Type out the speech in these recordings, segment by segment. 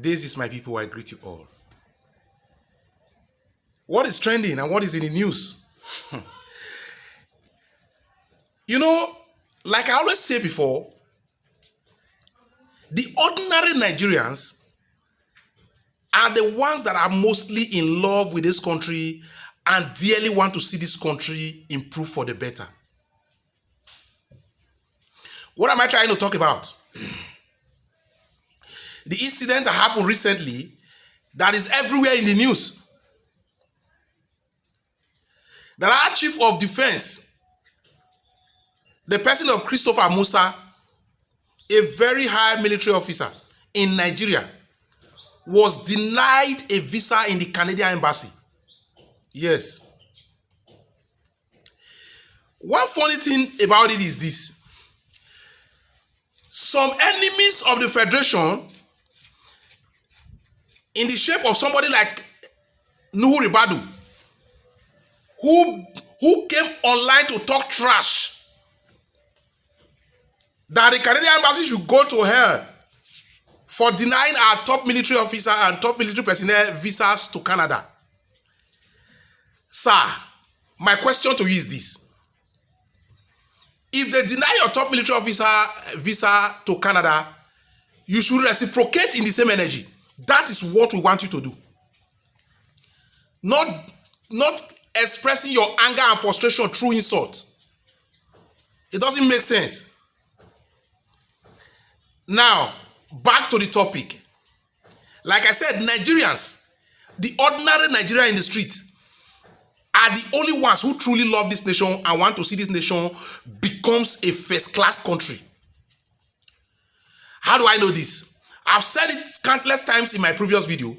This is my people, I greet you all. What is trending and what is in the news? You know, like I always say before, the ordinary Nigerians are the ones that are mostly in love with this country and dearly want to see this country improve for the better. What am I trying to talk about? The incident that happened recently that is everywhere in the news. The our chief of defense, the person of Christopher Musa, a very high military officer in Nigeria, was denied a visa in the Canadian embassy. Yes. One funny thing about it is this. Some enemies of the Federation, in the shape of somebody like Nuhu Ribadu, who came online to talk trash, that the Canadian embassy should go to hell for denying our top military officer and top military personnel visas to Canada. Sir, my question to you is this. If they deny your top military officer visa to Canada, you should reciprocate in the same energy. That is what we want you to do. Not expressing your anger and frustration through insult. It doesn't make sense. Now, back to the topic. Like I said, Nigerians, the ordinary Nigeria in the street, are the only ones who truly love this nation and want to see this nation becomes a first-class country. How do I know this? I've said it countless times in my previous video,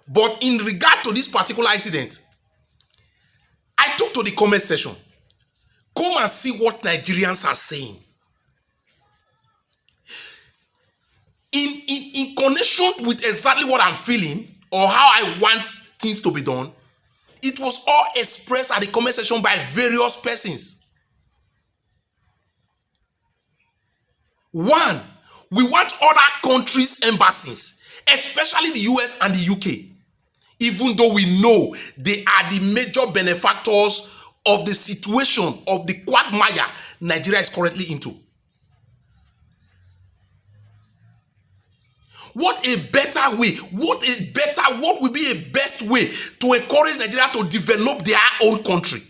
but in regard to this particular incident, I took to the comment section. Come and see what Nigerians are saying. In connection with exactly what I'm feeling or how I want things to be done, it was all expressed at the comment section by various persons. One, we want other countries' embassies, especially the US and the UK, even though we know they are the major benefactors of the situation of the quagmire Nigeria is currently into. What will be a best way to encourage Nigeria to develop their own country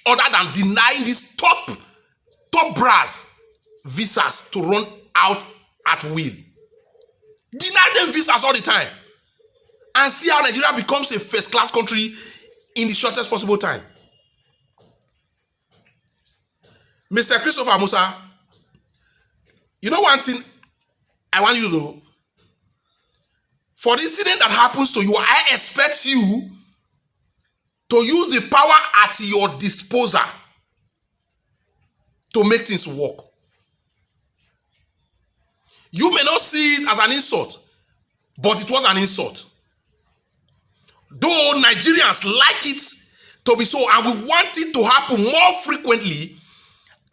other than denying these top brass visas to run out at will? Deny them visas all the time and see how Nigeria becomes a first-class country in the shortest possible time. Mr. Christopher Musa, you know one thing I want you to know? For the incident that happens to you, I expect you to use the power at your disposal to make things work. You may not see it as an insult, but it was an insult. Though Nigerians like it to be so, and we want it to happen more frequently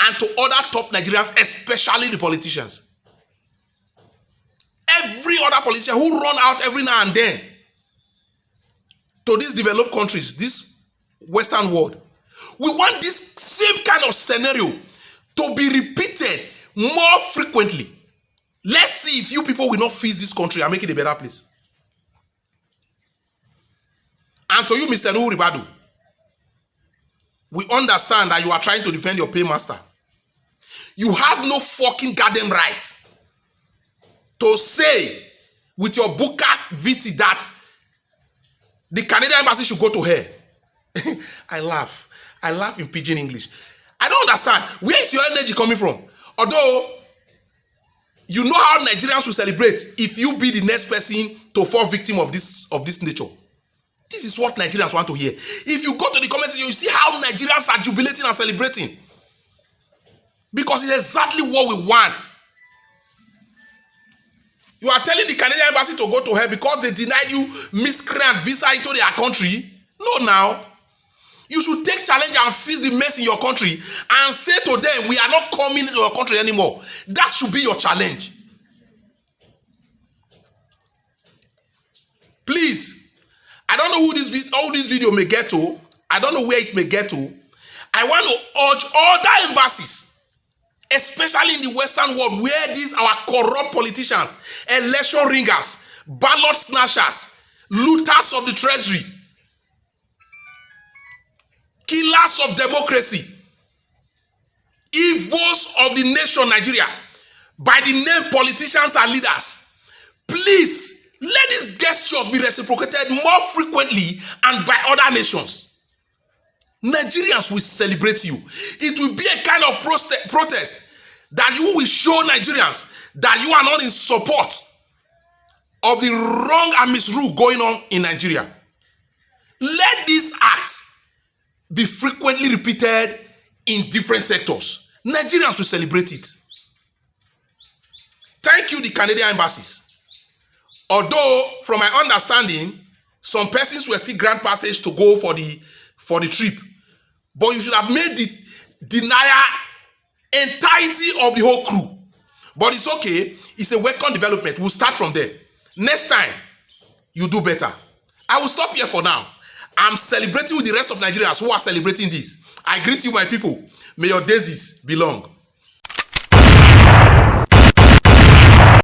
and to other top Nigerians, especially the politicians. Every other politician who run out every now and then to these developed countries, this Western world, we want this same kind of scenario to be repeated more frequently. Let's see if you people will not fix this country and make it a better place. And to you, Mr. Nuhu Ribadu, we understand that you are trying to defend your paymaster. You have no fucking goddamn right to say with your Buka VT that the Canadian embassy should go to hell. I laugh in pidgin English. I don't understand. Where is your energy coming from? Although, you know how Nigerians will celebrate if you be the next person to fall victim of this nature. This is what Nigerians want to hear. If you go to the comment section, you see how Nigerians are jubilating and celebrating. Because it's exactly what we want. You are telling the Canadian embassy to go to hell because they denied you miscreant visa into their country? No, now. You should take challenge and fix the mess in your country and say to them, we are not coming into your country anymore. That should be your challenge. know how this video may get to. I don't know where it may get to. I want to urge other embassies, especially in the Western world, where these our corrupt politicians, election ringers, ballot snatchers, looters of the treasury, killers of democracy, evils of the nation Nigeria, by the name politicians and leaders, please let these gestures be reciprocated more frequently and by other nations. Nigerians will celebrate you. It will be a kind of protest that you will show Nigerians that you are not in support of the wrong and misrule going on in Nigeria. Let this act be frequently repeated in different sectors. Nigerians will celebrate it. Thank you, the Canadian embassies. Although, from my understanding, some persons will still grant passage to go for the trip. But you should have made the denial entirety of the whole crew. But it's okay. It's a welcome development. We'll start from there. Next time, you do better. I will stop here for now. I'm celebrating with the rest of Nigerians who are celebrating this. I greet you, my people. May your days be long.